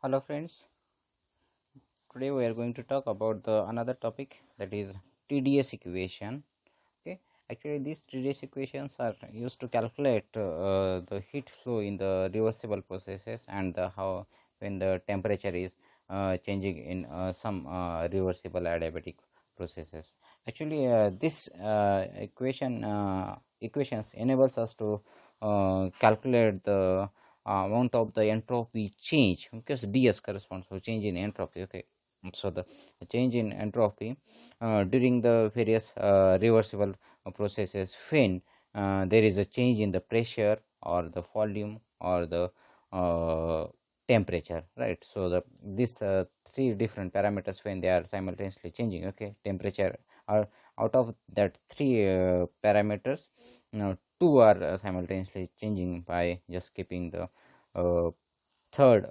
Hello friends, today we are going to talk about the another topic, that is TDS equation. Okay, actually these TDS equations are used to calculate the heat flow in the reversible processes and how when the temperature is changing in some reversible adiabatic processes. Actually this equations enables us to calculate the amount of the entropy change, because ds corresponds to change in entropy. Okay, so the change in entropy during the various reversible processes when there is a change in the pressure or the volume or the temperature, right? So the these three different parameters, when they are simultaneously changing, okay, temperature, or out of that three parameters, two are simultaneously changing by just keeping the third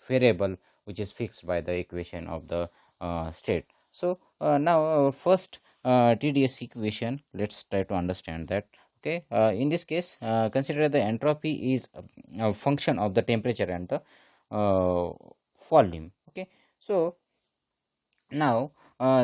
variable, which is fixed by the equation of the state. So now first TDS equation, let's try to understand that. Okay, in this case, consider the entropy is a function of the temperature and the volume. Okay, so now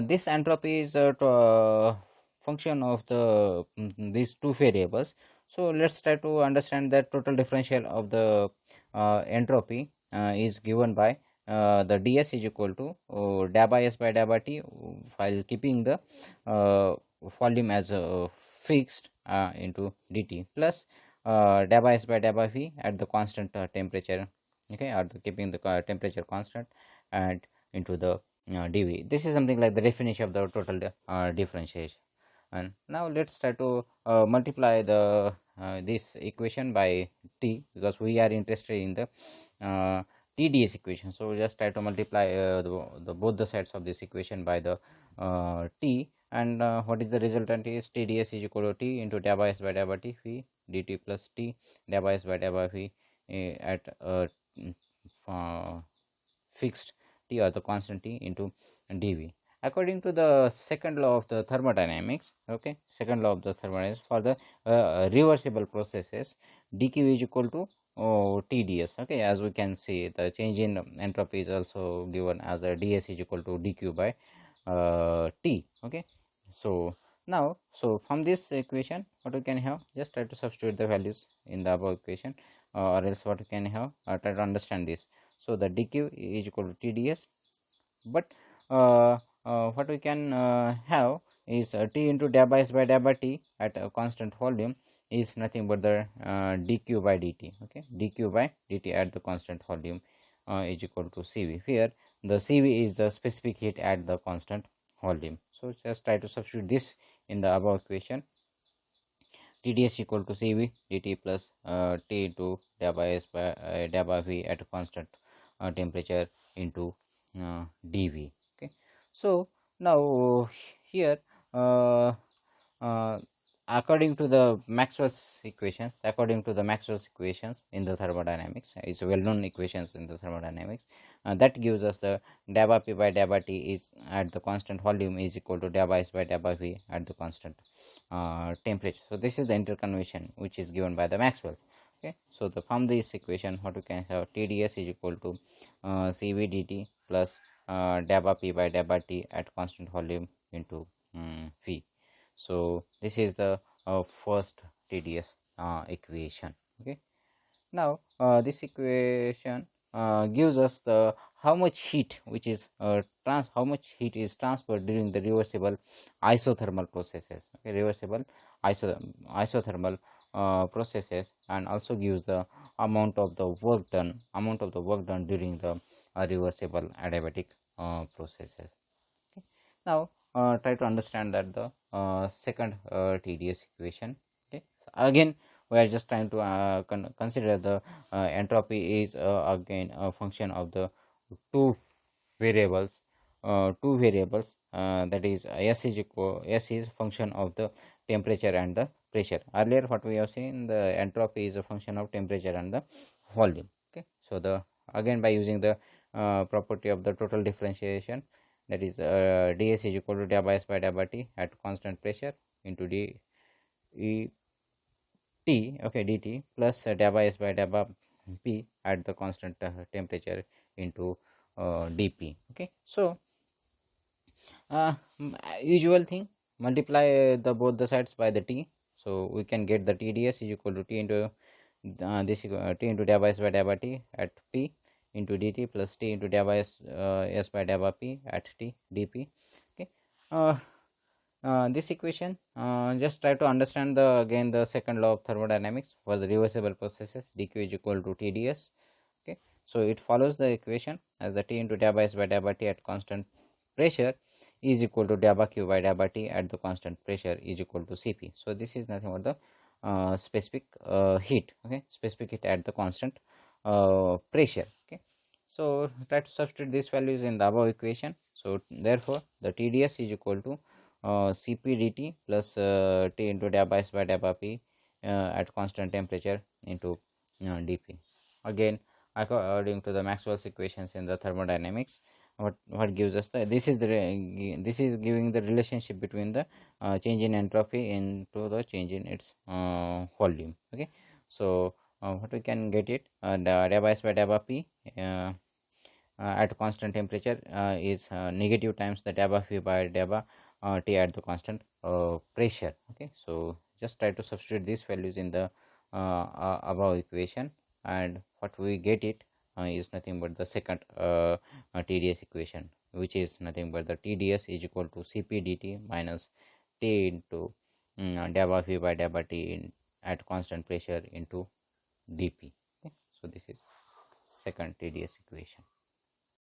this entropy is a function of the these two variables. So let's try to understand that total differential of the entropy is given by the ds is equal to da by s by da by t, while keeping the volume as fixed into dt, plus da by s by da by v at the constant temperature. Okay, or keeping the temperature constant, and into the dv. This is something like the definition of the total differentiation. And now let's try to multiply the this equation by t, because we are interested in the TDS equation. So we just try to multiply the both the sides of this equation by the t, and what is the resultant is TDS is equal to t into da by s by da by t v dt plus t da by s by da by v at fixed t or the constant t into dv. According to the second law of the thermodynamics, okay, second law of the thermodynamics, for the reversible processes, dq is equal to TDS. Okay, as we can see, the change in entropy is also given as a ds is equal to dq by t. Okay, so now, so from this equation, what we can have, just try to substitute the values in the above equation, or else what we can have, try to understand this. So the dq is equal to TDS, but what we can have is t into da by s by da by t at a constant volume is nothing but the dq by dt. Okay, dq by dt at the constant volume is equal to cv. Here the cv is the specific heat at the constant volume. So just try to substitute this in the above equation. TDS equal to cv dt plus t into da by s by da by v at a constant temperature into dv. Okay, so now here according to the Maxwell's equations, in the thermodynamics, it's well known equations in the thermodynamics, that gives us the da by p by da by t is at the constant volume is equal to da by s by da by v at the constant temperature. So this is the interconversion which is given by the Maxwell's. Okay, so the from this equation, what we can have, TDS is equal to cv dt plus da by p by da by t at constant volume into v. So this is the first TDS equation. Okay, now this equation gives us the how much heat which is how much heat is transferred during the reversible isothermal processes. Okay, reversible isothermal processes, and also gives the amount of the work done during the reversible adiabatic processes. Okay, now try to understand that the second TDS equation. Okay, so again we are just trying to consider the entropy is again a function of the two variables, that is s is function of the temperature and the pressure. Earlier what we have seen, the entropy is a function of temperature and the volume. Okay, so the again by using the property of the total differentiation, that is ds is equal to da by s by da by t at constant pressure into d e t, okay, dt plus da by s by da by P at the constant temperature into dP. Okay, so usual thing, multiply the both the sides by the T, so we can get the TdS is equal to T into T into dA by S by dA by T at P into dt plus T into dA by S by dA by P at T dP. Okay, this equation, just try to understand the again the second law of thermodynamics for the reversible processes. Dq is equal to TdS. Okay, so it follows the equation as the T into dA by S by dA by T at constant pressure is equal to dA by Q by dA by T at the constant pressure is equal to Cp. So this is nothing but the specific heat. Okay, specific heat at the constant pressure. Okay, so try to substitute these values in the above equation. So therefore the TdS is equal to Cp dt plus T into dA by S by dA by P at constant temperature into dP. Again, according to the Maxwell's equations in the thermodynamics, what gives us the this is giving the relationship between the change in entropy into the change in its volume. Okay, so what we can get it, dA by S by dA by P at constant temperature is negative times the dA by P by dA by T at the constant pressure. Okay, so just try to substitute these values in the above equation, and what we get it is nothing but the second TdS equation, which is nothing but the TdS is equal to Cp dt minus T into dA by P by dA by T at constant pressure into dP. Okay, so this is second TdS equation.